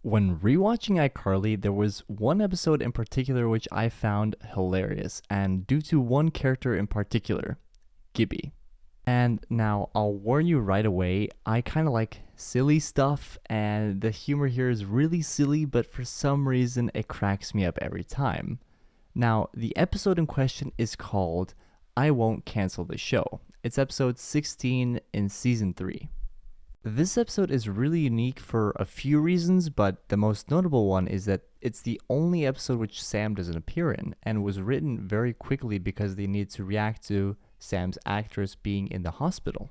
When rewatching iCarly, there was one episode in particular which I found hilarious, and due to one character in particular, Gibby. And now, I'll warn you right away, I kind of like silly stuff, and the humor here is really silly, but for some reason, it cracks me up every time. Now, the episode in question is called I Won't Cancel the Show. It's episode 16 in season 3. This episode is really unique for a few reasons, but the most notable one is that it's the only episode which Sam doesn't appear in, and was written very quickly because they need to react to Sam's actress being in the hospital.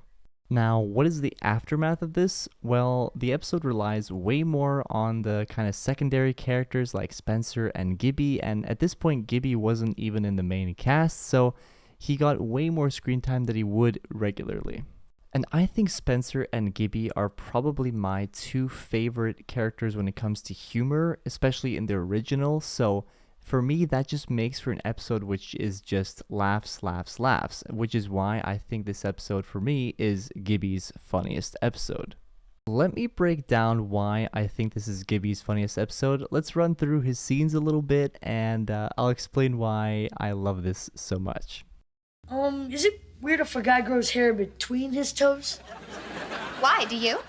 Now, what is the aftermath of this? Well, the episode relies way more on the kind of secondary characters like Spencer and Gibby, and at this point Gibby wasn't even in the main cast, so he got way more screen time than he would regularly. And I think Spencer and Gibby are probably my two favorite characters when it comes to humor, especially in the original. So for me, that just makes for an episode which is just laughs, laughs, laughs, which is why I think this episode for me is Gibby's funniest episode. Let me break down why I think this is Gibby's funniest episode. Let's run through his scenes a little bit, and I'll explain why I love this so much. Is it weird if a guy grows hair between his toes? Why, do you?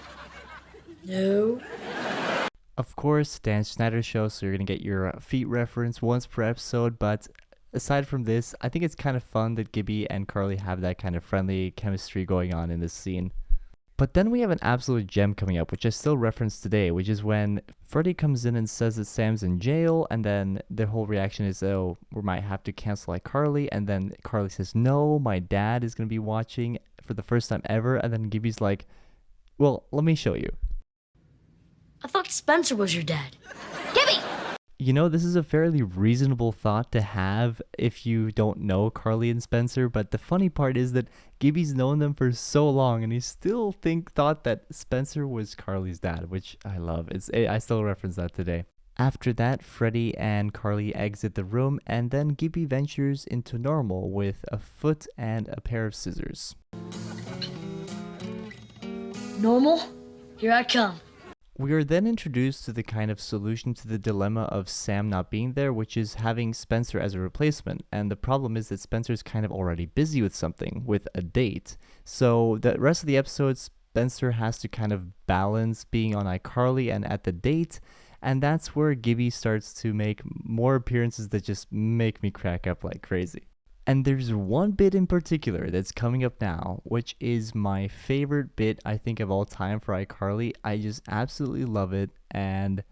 No. Of course, Schneiders Show, so you're gonna get your feet reference once per episode, but aside from this, I think it's kind of fun that Gibby and Carly have that kind of friendly chemistry going on in this scene. But then we have an absolute gem coming up, which I still reference today, which is when Freddie comes in and says that Sam's in jail, and then their whole reaction is, oh, we might have to cancel iCarly, and then Carly says, no, my dad is going to be watching for the first time ever, and then Gibby's like, well, let me show you. I thought Spencer was your dad. Gibby! You know, this is a fairly reasonable thought to have if you don't know Carly and Spencer, but the funny part is that Gibby's known them for so long and he still thought that Spencer was Carly's dad, which I love. I still reference that today. After that, Freddie and Carly exit the room, and then Gibby ventures into normal with a foot and a pair of scissors. Normal? Here I come. We are then introduced to the kind of solution to the dilemma of Sam not being there, which is having Spencer as a replacement. And the problem is that Spencer's kind of already busy with something, with a date. So the rest of the episode, Spencer has to kind of balance being on iCarly and at the date. And that's where Gibby starts to make more appearances that just make me crack up like crazy. And there's one bit in particular that's coming up now, which is my favorite bit, I think, of all time for iCarly. I just absolutely love it, and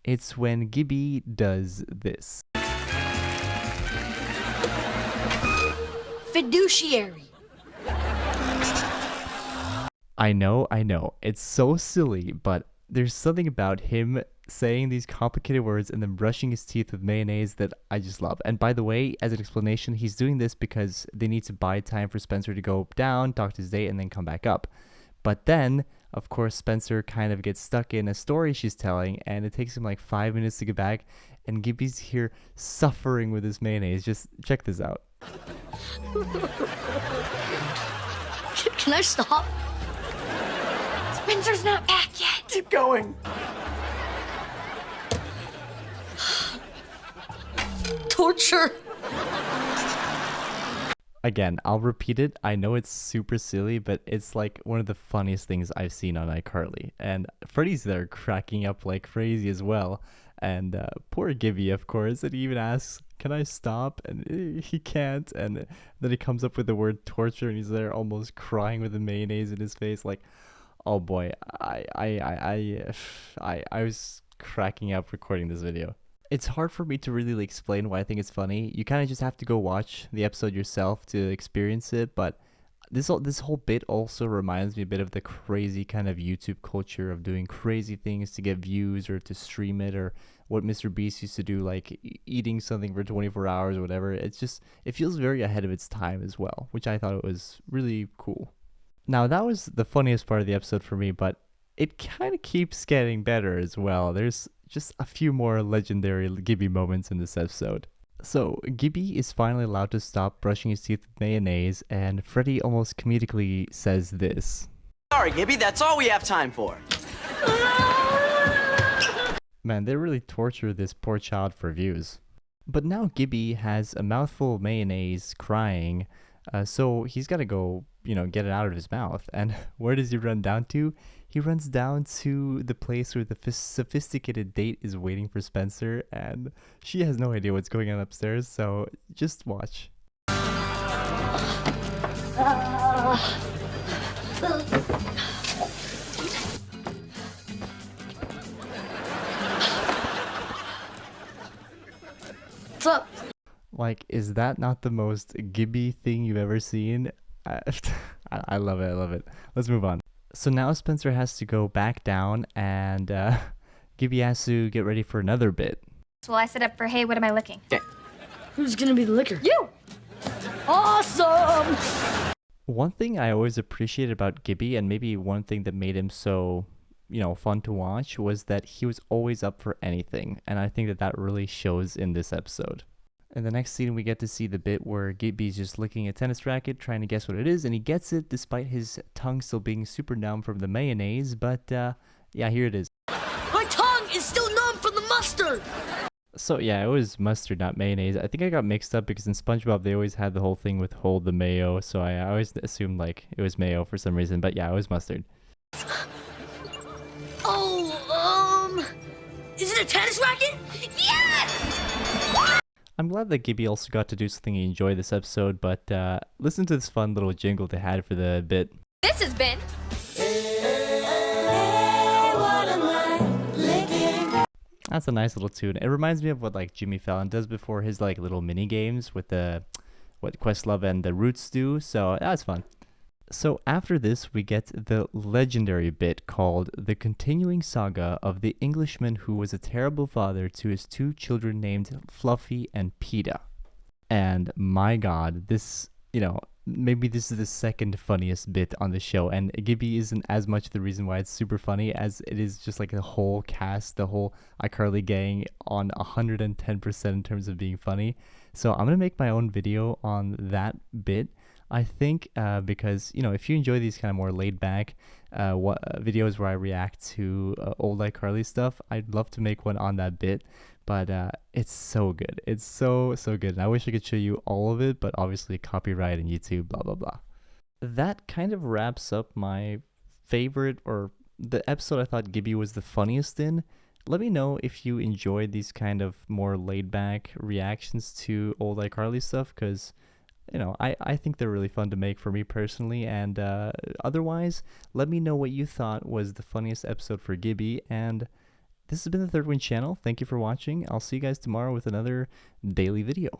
it's when Gibby does this. Fiduciary. I know, it's so silly, but there's something about him saying these complicated words and then brushing his teeth with mayonnaise that I just love. And by the way, as an explanation, he's doing this because they need to buy time for Spencer to go down, talk to his date, and then come back up. But then, of course, Spencer kind of gets stuck in a story she's telling, and it takes him like 5 minutes to get back, and Gibby's here suffering with his mayonnaise. Just check this out. Can I stop? Spencer's not back yet. Keep going. Torture. Again, I'll repeat it. I know it's super silly, but it's like one of the funniest things I've seen on iCarly. And Freddie's there cracking up like crazy as well. And poor Gibby, of course, and he even asks, can I stop? And he can't. And then he comes up with the word torture, and he's there almost crying with the mayonnaise in his face. Like, oh boy, I was cracking up recording this video. It's hard for me to really explain why I think it's funny. You kind of just have to go watch the episode yourself to experience it, but this whole bit also reminds me a bit of the crazy kind of YouTube culture of doing crazy things to get views or to stream it, or what Mr. Beast used to do, like eating something for 24 hours or whatever. It feels very ahead of its time as well, which I thought it was really cool. Now, that was the funniest part of the episode for me, but it kind of keeps getting better as well. There's just a few more legendary Gibby moments in this episode. So, Gibby is finally allowed to stop brushing his teeth with mayonnaise, and Freddie almost comedically says this. Sorry, Gibby, that's all we have time for. Man, they really torture this poor child for views. But now Gibby has a mouthful of mayonnaise crying, so he's got to go, get it out of his mouth. And where does he run down to? He runs down to the place where the sophisticated date is waiting for Spencer, and she has no idea what's going on upstairs, so just watch. What's up? Like, is that not the most Gibby thing you've ever seen? I love it, I love it. Let's move on. So now Spencer has to go back down, and Gibby has to get ready for another bit. Well, I set up for, hey, what am I licking? Who's gonna be the licker? You! Awesome! One thing I always appreciated about Gibby, and maybe one thing that made him so, fun to watch, was that he was always up for anything. And I think that that really shows in this episode. In the next scene, we get to see the bit where Gibby's just licking a tennis racket, trying to guess what it is, and he gets it despite his tongue still being super numb from the mayonnaise. But, yeah, here it is. My tongue is still numb from the mustard! So, yeah, it was mustard, not mayonnaise. I think I got mixed up because in SpongeBob, they always had the whole thing with hold the mayo, so I always assumed, like, it was mayo for some reason. But, yeah, it was mustard. Oh, is it a tennis racket? Yes! I'm glad that Gibby also got to do something he enjoyed this episode, but listen to this fun little jingle they had for the bit. This has been... That's a nice little tune. It reminds me of what like Jimmy Fallon does before his like little mini games with the what Questlove and the Roots do. So that's fun. So after this, we get the legendary bit called The Continuing Saga of the Englishman Who Was a Terrible Father to His Two Children Named Fluffy and Peta. And my god, this, maybe this is the second funniest bit on the show, and Gibby isn't as much the reason why it's super funny as it is just like the whole cast, the whole iCarly gang on 110% in terms of being funny. So I'm going to make my own video on that bit. I think because, if you enjoy these kind of more laid back videos where I react to old iCarly stuff, I'd love to make one on that bit. But it's so good. It's so good. And I wish I could show you all of it, but obviously copyright and YouTube, blah, blah, blah. That kind of wraps up my favorite, or the episode I thought Gibby was the funniest in. Let me know if you enjoyed these kind of more laid back reactions to old iCarly stuff, because I think they're really fun to make for me personally, and otherwise, let me know what you thought was the funniest episode for Gibby, and this has been the Third Wing channel. Thank you for watching. I'll see you guys tomorrow with another daily video.